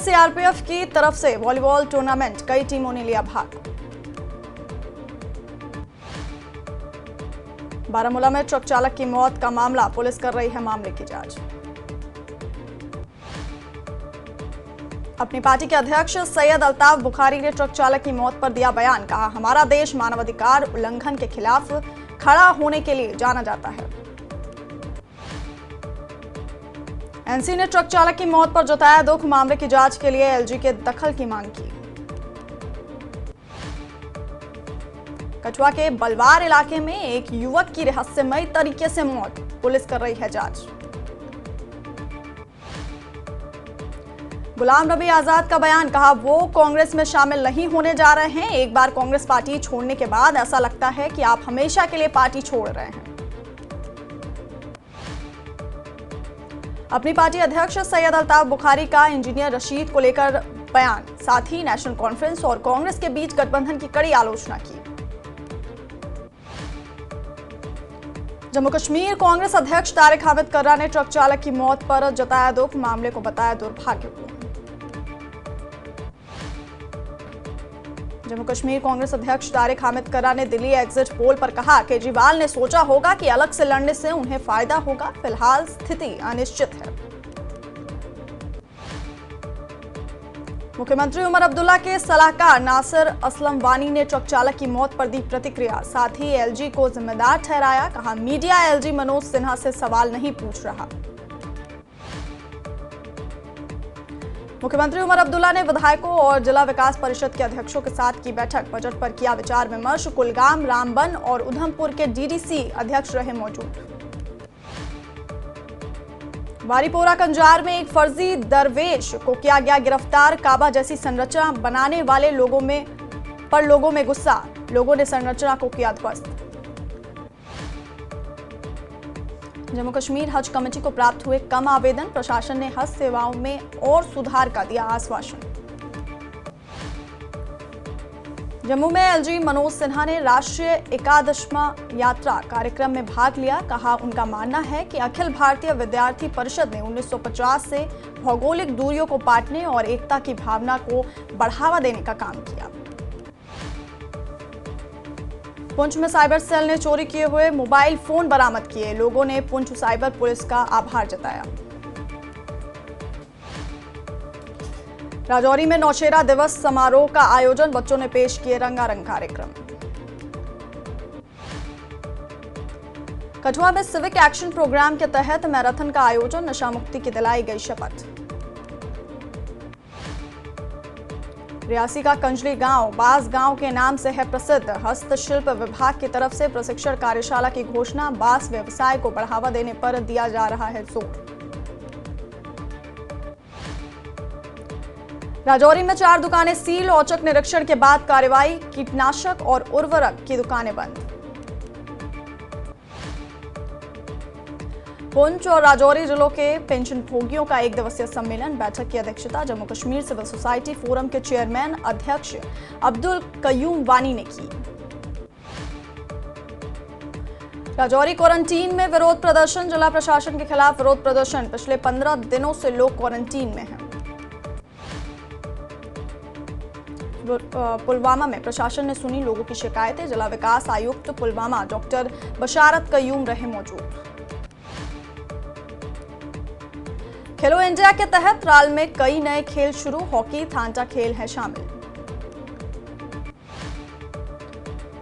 CRPF की तरफ से वॉलीबॉल टूर्नामेंट, कई टीमों ने लिया भाग। बारामूला में ट्रक चालक की मौत का मामला, पुलिस कर रही है मामले की जांच। अपनी पार्टी के अध्यक्ष सैयद अल्ताफ बुखारी ने ट्रक चालक की मौत पर दिया बयान। कहा, हमारा देश मानवाधिकार उल्लंघन के खिलाफ खड़ा होने के लिए जाना जाता है। एनसी ने ट्रक चालक की मौत पर जताया दुख, मामले की जांच के लिए एलजी के दखल की मांग की। कठुआ के बलवार इलाके में एक युवक की रहस्यमयी तरीके से मौत, पुलिस कर रही है जांच। गुलाम नबी आजाद का बयान। कहा, वो कांग्रेस में शामिल नहीं होने जा रहे हैं। एक बार कांग्रेस पार्टी छोड़ने के बाद ऐसा लगता है कि आप हमेशा के लिए पार्टी छोड़ रहे हैं। अपनी पार्टी अध्यक्ष सैयद अल्ताफ बुखारी का इंजीनियर रशीद को लेकर बयान, साथ ही नेशनल कॉन्फ्रेंस और कांग्रेस के बीच गठबंधन की कड़ी आलोचना की। जम्मू कश्मीर कांग्रेस अध्यक्ष तारिक हामिद कर्रा ने ट्रक चालक की मौत पर जताया दुख, मामले को बताया दुर्भाग्यपूर्ण। जम्मू कश्मीर कांग्रेस अध्यक्ष तारिक हामिद कर्रा ने दिल्ली एग्जिट पोल पर कहा, केजरीवाल ने सोचा होगा कि अलग से लड़ने से उन्हें फायदा होगा, फिलहाल स्थिति अनिश्चित है। मुख्यमंत्री उमर अब्दुल्ला के सलाहकार नासिर असलम वानी ने ट्रक चालक की मौत पर दी प्रतिक्रिया, साथ ही एलजी को जिम्मेदार ठहराया। कहा, मीडिया एलजी मनोज सिन्हा से सवाल नहीं पूछ रहा। मुख्यमंत्री उमर अब्दुल्ला ने विधायकों और जिला विकास परिषद के अध्यक्षों के साथ की बैठक, बजट पर किया विचार विमर्श। कुलगाम, रामबन और उधमपुर के डीडीसी अध्यक्ष रहे मौजूद। वारीपोरा कंजार में एक फर्जी दरवेश को किया गया गिरफ्तार। काबा जैसी संरचना बनाने वाले लोगों में गुस्सा, लोगों ने संरचना को किया ध्वस्त। जम्मू कश्मीर हज कमेटी को प्राप्त हुए कम आवेदन, प्रशासन ने हज सेवाओं में और सुधार का दिया आश्वासन। जम्मू में एलजी मनोज सिन्हा ने राष्ट्रीय एकादशवां यात्रा कार्यक्रम में भाग लिया। कहा, उनका मानना है कि अखिल भारतीय विद्यार्थी परिषद ने 1950 से भौगोलिक दूरियों को पाटने और एकता की भावना को बढ़ावा देने का काम किया। पुंछ में साइबर सेल ने चोरी किए हुए मोबाइल फोन बरामद किए, लोगों ने पुंछ साइबर पुलिस का आभार जताया। राजौरी में नौशेरा दिवस समारोह का आयोजन, बच्चों ने पेश किए रंगारंग कार्यक्रम। कठुआ में सिविक एक्शन प्रोग्राम के तहत मैराथन का आयोजन, नशा मुक्ति की दिलाई गई शपथ। रियासी का कंजली गांव बास गांव के नाम से है प्रसिद्ध। हस्तशिल्प विभाग की तरफ से प्रशिक्षण कार्यशाला की घोषणा, बांस व्यवसाय को बढ़ावा देने पर दिया जा रहा है जोर। राजौरी में 4 दुकानें सील, औचक निरीक्षण के बाद कार्रवाई। कीटनाशक और उर्वरक की दुकानें बंद। पुंछ और राजौरी जिलों के पेंशन भोगियों का 1 दिवसीय सम्मेलन, बैठक की अध्यक्षता Jammu Kashmir civil society forum के चेयरमैन अध्यक्ष अब्दुल कयूम वानी ने की। राजौरी क्वारंटीन में विरोध प्रदर्शन, जिला प्रशासन के खिलाफ विरोध प्रदर्शन। पिछले 15 दिनों से लोग क्वारंटीन में हैं। पुलवामा में प्रशासन ने सुनी लोगों की शिकायतें, जिला विकास आयुक्त पुलवामा डॉक्टर बशारत कयूम रहे मौजूद। खेलो इंडिया के तहत राल में कई नए खेल शुरू, हॉकी, थांचा खेल है शामिल।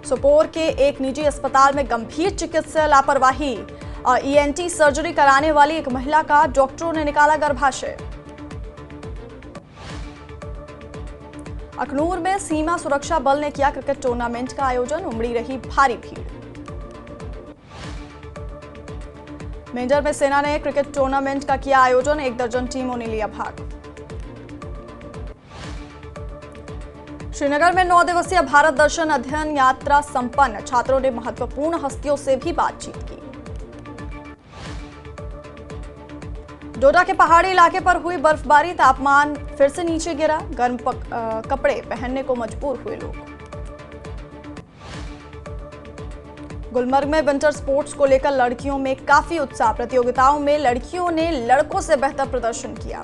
सोपोर के एक निजी अस्पताल में गंभीर चिकित्सा लापरवाही, ईएनटी सर्जरी कराने वाली एक महिला का डॉक्टरों ने निकाला गर्भाशय। अखनूर में सीमा सुरक्षा बल ने किया क्रिकेट टूर्नामेंट का आयोजन, उमड़ी रही भारी भीड़। मेंढर में सेना ने क्रिकेट टूर्नामेंट का किया आयोजन, 1 दर्जन टीमों ने लिया भाग। श्रीनगर में 9 दिवसीय भारत दर्शन अध्ययन यात्रा संपन्न, छात्रों ने महत्वपूर्ण हस्तियों से भी बातचीत की। डोडा के पहाड़ी इलाके पर हुई बर्फबारी, तापमान फिर से नीचे गिरा, गर्म कपड़े पहनने को मजबूर हुए लोग। गुलमर्ग में विंटर स्पोर्ट्स को लेकर लड़कियों में काफी उत्साह, प्रतियोगिताओं में लड़कियों ने लड़कों से बेहतर प्रदर्शन किया।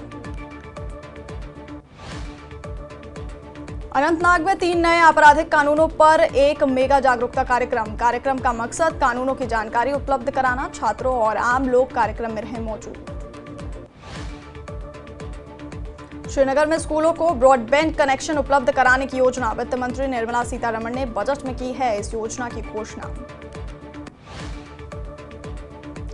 अनंतनाग में 3 नए आपराधिक कानूनों पर एक मेगा जागरूकता कार्यक्रम का मकसद कानूनों की जानकारी उपलब्ध कराना। छात्रों और आम लोग कार्यक्रम में रहे मौजूद। श्रीनगर में स्कूलों को ब्रॉडबैंड कनेक्शन उपलब्ध कराने की योजना। वित्त मंत्री निर्मला सीतारमण ने बजट में की है इस योजना की घोषणा।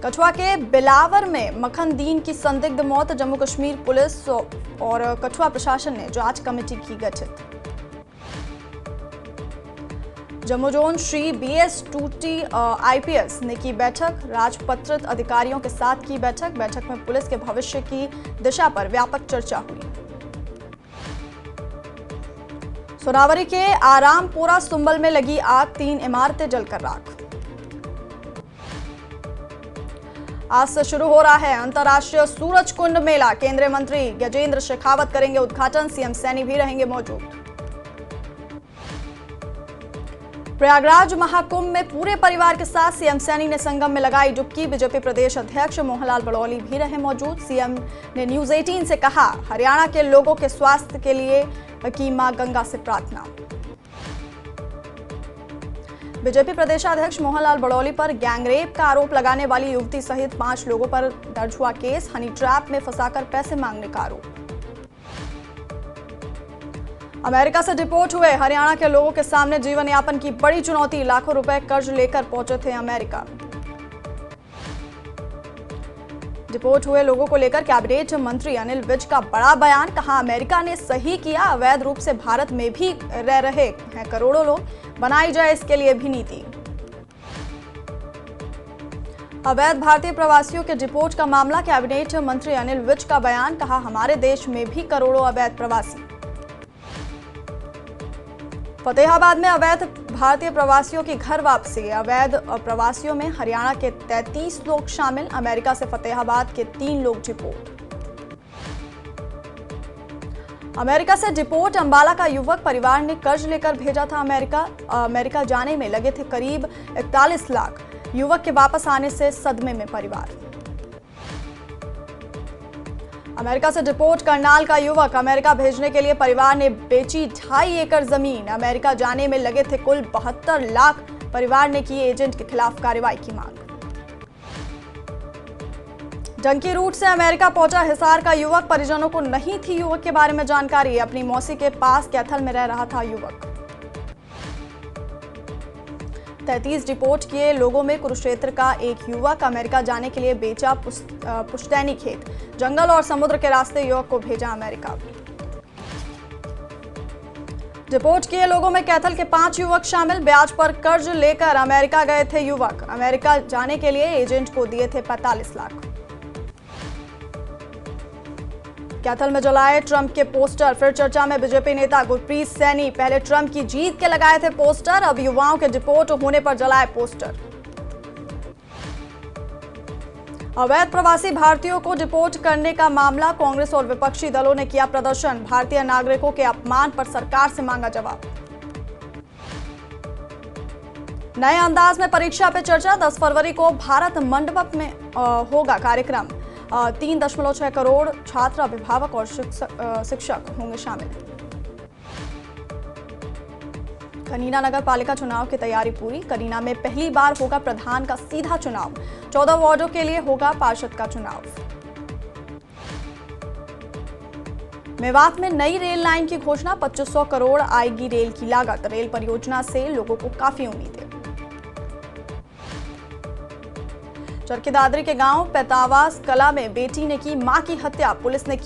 कठुआ के बिलावर में मखनदीन की संदिग्ध मौत। जम्मू कश्मीर पुलिस और कठुआ प्रशासन ने जांच कमेटी की गठित। जम्मू जोन श्री BS टूटी IPS ने की बैठक। राजपत्रित अधिकारियों के साथ की बैठक में पुलिस के भविष्य की दिशा पर व्यापक चर्चा हुई। सोनावरी के आरामपुरा सुंबल में लगी आग। 3 इमारतें जलकर राख। आज से शुरू हो रहा है अंतर्राष्ट्रीय सूरज कुंड मेला। केंद्रीय मंत्री गजेंद्र शेखावत करेंगे उद्घाटन। CM सैनी भी रहेंगे मौजूद। प्रयागराज महाकुंभ में पूरे परिवार के साथ CM सैनी ने संगम में लगाई डुबकी। बीजेपी प्रदेश अध्यक्ष मोहनलाल बड़ौली भी रहे मौजूद। CM ने न्यूज 18 से कहा, हरियाणा के लोगों के स्वास्थ्य के लिए की मां गंगा से प्रार्थना। बीजेपी प्रदेशाध्यक्ष मोहनलाल बड़ौली पर गैंगरेप का आरोप लगाने वाली युवती सहित 5 लोगों पर दर्ज हुआ केस। हनी ट्रैप में फंसाकर पैसे मांगने का आरोप। अमेरिका से डिपोर्ट हुए हरियाणा के लोगों के सामने जीवन यापन की बड़ी चुनौती। लाखों रुपए कर्ज लेकर पहुंचे थे अमेरिका। डिपोर्ट हुए लोगों को लेकर कैबिनेट मंत्री अनिल विज का बड़ा बयान। कहा, अमेरिका ने सही किया, अवैध रूप से भारत में भी रह रहे हैं करोड़ों लोग, बनाई जाए इसके लिए भी नीति। अवैध भारतीय प्रवासियों के डिपोर्ट का मामला। कैबिनेट मंत्री अनिल विज का बयान। कहा, हमारे देश में भी करोड़ों अवैध प्रवासी। फतेहाबाद में अवैध भारतीय प्रवासियों की घर वापसी। अवैध प्रवासियों में हरियाणा के 33 लोग शामिल। अमेरिका से फतेहाबाद के 3 लोग डिपोर्ट। अमेरिका से डिपोर्ट अंबाला का युवक। परिवार ने कर्ज लेकर भेजा था अमेरिका जाने में लगे थे करीब 41 लाख। युवक के वापस आने से सदमे में परिवार। अमेरिका से डिपोर्ट करनाल का युवक। अमेरिका भेजने के लिए परिवार ने बेची 2.5 एकड़ जमीन। अमेरिका जाने में लगे थे कुल 72 लाख। परिवार ने की एजेंट के खिलाफ कार्रवाई की मांग। जंकी रूट से अमेरिका पहुंचा हिसार का युवक। परिजनों को नहीं थी युवक के बारे में जानकारी। अपनी मौसी के पास कैथल में रह रहा था युवक। 33 डिपोर्ट किए लोगों में कुरुक्षेत्र का एक युवक। अमेरिका जाने के लिए बेचा पुश्तैनी खेत। जंगल और समुद्र के रास्ते युवक को भेजा अमेरिका। डिपोर्ट किए लोगों में कैथल के 5 युवक शामिल। ब्याज पर कर्ज लेकर अमेरिका गए थे युवक। अमेरिका जाने के लिए एजेंट को दिए थे 45 लाख। कैथल में जलाए ट्रंप के पोस्टर। फिर चर्चा में बीजेपी नेता गुरप्रीत सैनी। पहले ट्रंप की जीत के लगाए थे पोस्टर, अब युवाओं के डिपोर्ट होने पर जलाए पोस्टर। अवैध प्रवासी भारतीयों को डिपोर्ट करने का मामला। कांग्रेस और विपक्षी दलों ने किया प्रदर्शन। भारतीय नागरिकों के अपमान पर सरकार से मांगा जवाब। नए अंदाज में परीक्षा पे चर्चा। 10 फरवरी को भारत मंडप में होगा कार्यक्रम। 3.6 करोड़ छात्र, अभिभावक और शिक्षक होंगे शामिल। कनीना नगर पालिका चुनाव की तैयारी पूरी। कनीना में पहली बार होगा प्रधान का सीधा चुनाव। 14 वार्डों के लिए होगा पार्षद का चुनाव। मेवात में नई रेल लाइन की घोषणा। 2500 करोड़ आएगी रेल की लागत। रेल परियोजना से लोगों को काफी उम्मीद है। चरखी दादरी के गांव पैतावास कला में बेटी ने की मां की हत्या। पुलिस ने की